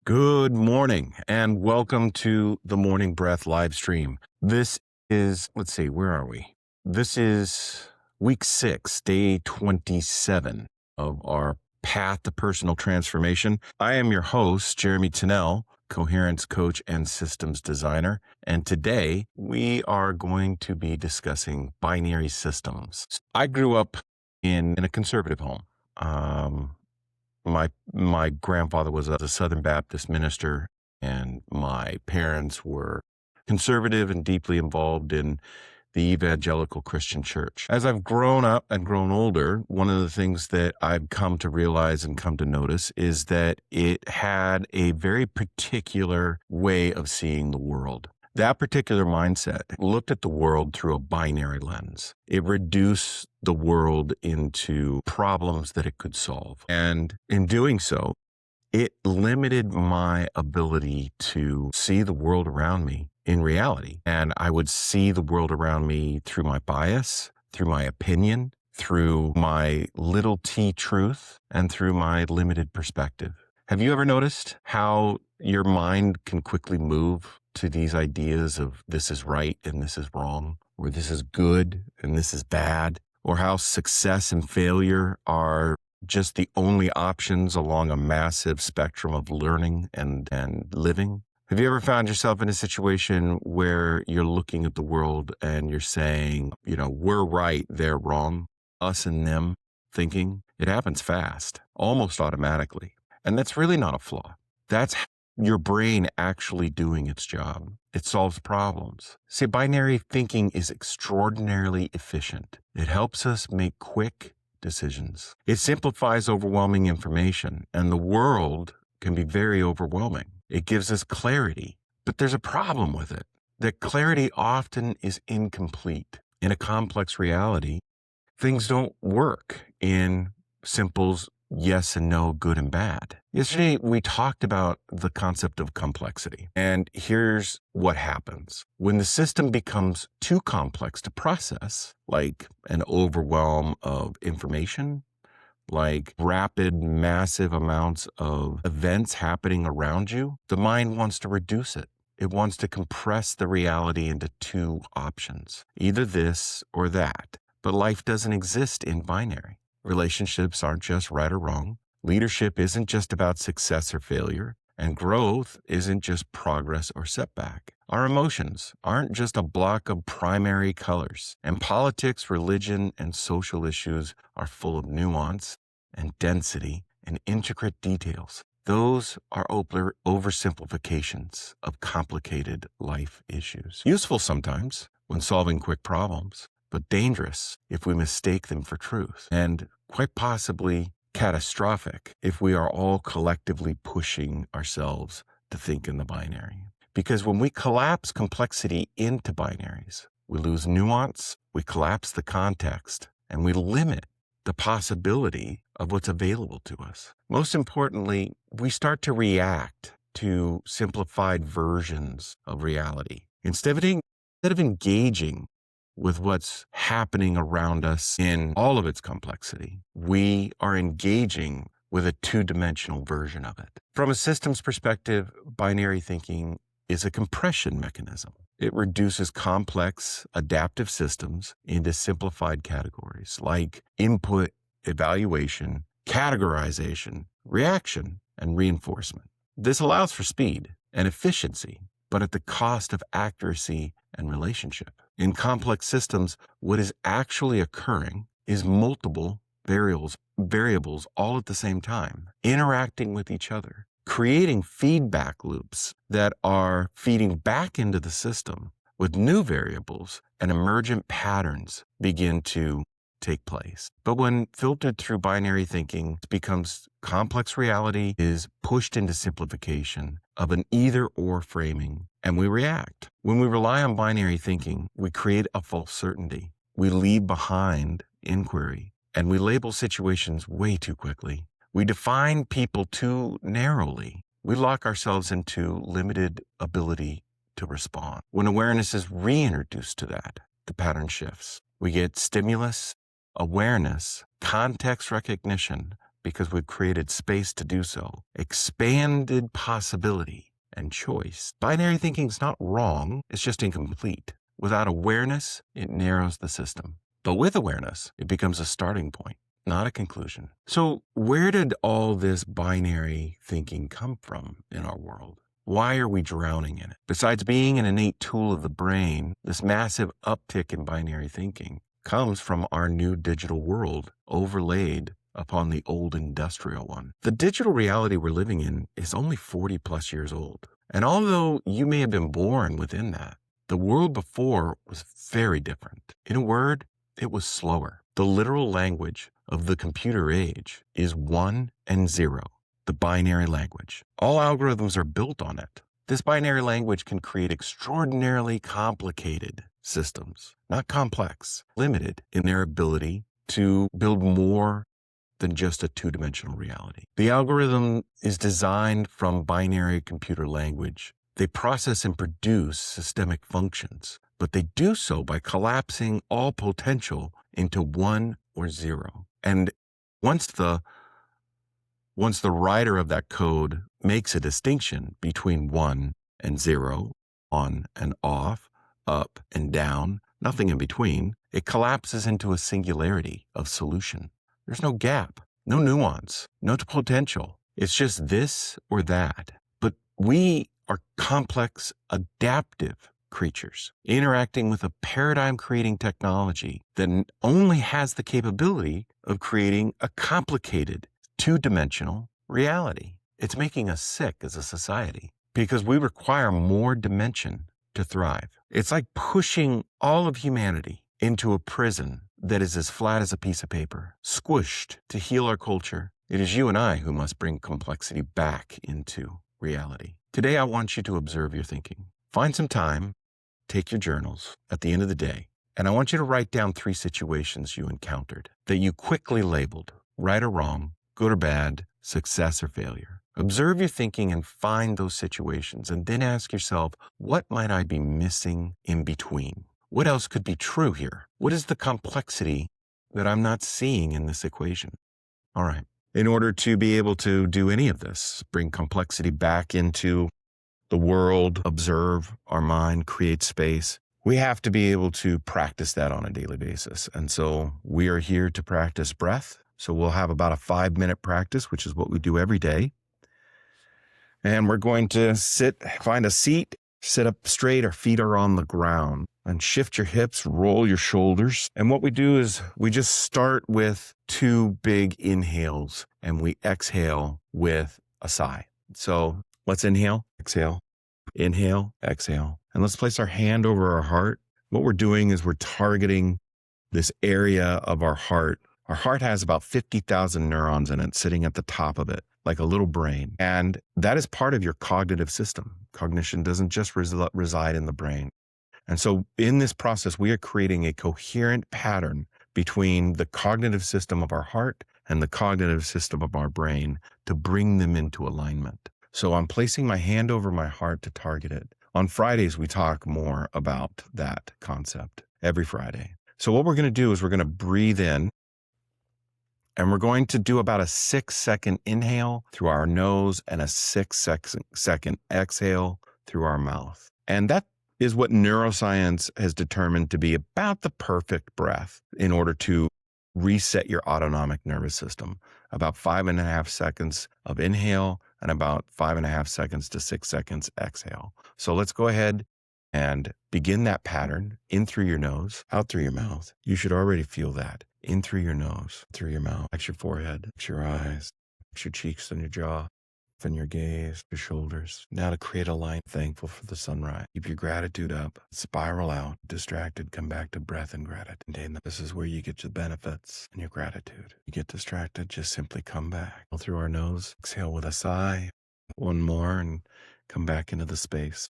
Good morning and welcome to the Morning Breath live stream. This is, where are we? This is week 6, day 27 of our path to personal transformation. I am your host, Jeremy Tennell, coherence coach and systems designer. And today we are going to be discussing binary systems. I grew up in a conservative home. My grandfather was a Southern Baptist minister, and my parents were conservative and deeply involved in the evangelical Christian church. As I've grown up and grown older, one of the things that I've come to realize and come to notice is that it had a very particular way of seeing the world. That particular mindset looked at the world through a binary lens. It reduced the world into problems that it could solve. And in doing so, it limited my ability to see the world around me in reality. And I would see the world around me through my bias, through my opinion, through my little t truth, and through my limited perspective. Have you ever noticed how your mind can quickly move to these ideas of this is right and this is wrong, or this is good and this is bad, or how success and failure are just the only options along a massive spectrum of learning and living? Have you ever found yourself in a situation where you're looking at the world and you're saying, we're right, they're wrong, us and them thinking? It happens fast, almost automatically. And that's really not a flaw. That's your brain actually doing its job. It solves problems. See, binary thinking is extraordinarily efficient. It helps us make quick decisions. It simplifies overwhelming information, and the world can be very overwhelming. It gives us clarity, but there's a problem with it. That clarity often is incomplete. In a complex reality, things don't work in simples, yes and no, good and bad. Yesterday, we talked about the concept of complexity. And here's what happens. When the system becomes too complex to process, like an overwhelm of information, like rapid, massive amounts of events happening around you, the mind wants to reduce it. It wants to compress the reality into two options, either this or that. But life doesn't exist in binary. Relationships aren't just right or wrong. Leadership isn't just about success or failure. And growth isn't just progress or setback. Our emotions aren't just a block of primary colors. And politics, religion, and social issues are full of nuance and density and intricate details. Those are oversimplifications of complicated life issues. Useful sometimes when solving quick problems, but dangerous if we mistake them for truth, and quite possibly catastrophic if we are all collectively pushing ourselves to think in the binary. Because when we collapse complexity into binaries, we lose nuance, we collapse the context, and we limit the possibility of what's available to us. Most importantly, we start to react to simplified versions of reality. Instead of engaging with what's happening around us in all of its complexity, we are engaging with a two-dimensional version of it. From a systems perspective, binary thinking is a compression mechanism. It reduces complex adaptive systems into simplified categories like input, evaluation, categorization, reaction, and reinforcement. This allows for speed and efficiency, but at the cost of accuracy and relationship. In complex systems, what is actually occurring is multiple variables all at the same time, interacting with each other, creating feedback loops that are feeding back into the system with new variables, and emergent patterns begin to take place. But when filtered through binary thinking, it becomes complex reality is pushed into simplification of an either or framing, and we react. When we rely on binary thinking, we create a false certainty. We leave behind inquiry, and we label situations way too quickly. We define people too narrowly. We lock ourselves into limited ability to respond. When awareness is reintroduced to that, the pattern shifts. We get stimulus, awareness, context recognition, because we've created space to do so, expanded possibility and choice. Binary thinking is not wrong, it's just incomplete. Without awareness, it narrows the system. But with awareness, it becomes a starting point, not a conclusion. So where did all this binary thinking come from in our world? Why are we drowning in it? Besides being an innate tool of the brain, this massive uptick in binary thinking comes from our new digital world overlaid upon the old industrial one. The digital reality we're living in is only 40 plus years old. And although you may have been born within that, the world before was very different. In a word, it was slower. The literal language of the computer age is 1 and 0. The binary language. All algorithms are built on it. This binary language can create extraordinarily complicated systems, not complex, limited in their ability to build more than just a two-dimensional reality. The algorithm is designed from binary computer language. They process and produce systemic functions, but they do so by collapsing all potential into 1 or 0. And once the writer of that code makes a distinction between 1 and 0, on and off, up and down, nothing in between, it collapses into a singularity of solution. There's no gap, no nuance, no potential. It's just this or that. But we are complex, adaptive creatures interacting with a paradigm-creating technology that only has the capability of creating a complicated, two-dimensional reality. It's making us sick as a society because we require more dimension to thrive. It's like pushing all of humanity into a prison that is as flat as a piece of paper, squished to heal our culture. It is you and I who must bring complexity back into reality. Today, I want you to observe your thinking. Find some time, take your journals at the end of the day, and I want you to write down 3 situations you encountered that you quickly labeled right or wrong, good or bad, success or failure. Observe your thinking and find those situations, and then ask yourself, what might I be missing in between? What else could be true here? What is the complexity that I'm not seeing in this equation? All right. In order to be able to do any of this, bring complexity back into the world, observe our mind, create space, we have to be able to practice that on a daily basis. And so we are here to practice breath. So we'll have about a 5-minute practice, which is what we do every day. And we're going to find a seat, sit up straight, our feet are on the ground, and shift your hips, roll your shoulders. And what we do is we just start with 2 big inhales and we exhale with a sigh. So let's inhale, exhale, exhale. And let's place our hand over our heart. What we're doing is we're targeting this area of our heart. Our heart has about 50,000 neurons in it sitting at the top of it, like a little brain. And that is part of your cognitive system. Cognition doesn't just reside in the brain. And so in this process, we are creating a coherent pattern between the cognitive system of our heart and the cognitive system of our brain to bring them into alignment. So I'm placing my hand over my heart to target it. On Fridays, we talk more about that concept every Friday. So what we're going to do is we're going to breathe in, and we're going to do about a 6-second inhale through our nose and a 6-second exhale through our mouth. And that is what neuroscience has determined to be about the perfect breath in order to reset your autonomic nervous system. About 5.5 seconds of inhale and about 5.5 seconds to 6 seconds exhale. So let's go ahead and begin that pattern. In through your nose, out through your mouth. You should already feel that. In through your nose, through your mouth. Flex your forehead, flex your eyes, flex your cheeks and your jaw. Soften your gaze, your shoulders. Now to create a line, thankful for the sunrise. Keep your gratitude up. Spiral out. Distracted, come back to breath and gratitude. This is where you get your benefits and your gratitude. You get distracted, just simply come back. Through our nose, exhale with a sigh. One more and come back into the space.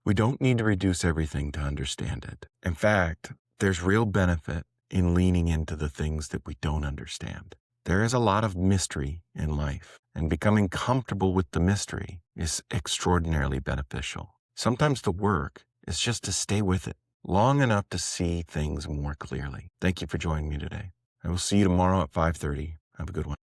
We don't need to reduce everything to understand it. In fact, there's real benefit in leaning into the things that we don't understand. There is a lot of mystery in life, and becoming comfortable with the mystery is extraordinarily beneficial. Sometimes the work is just to stay with it long enough to see things more clearly. Thank you for joining me today. I will see you tomorrow at 5:30. Have a good one.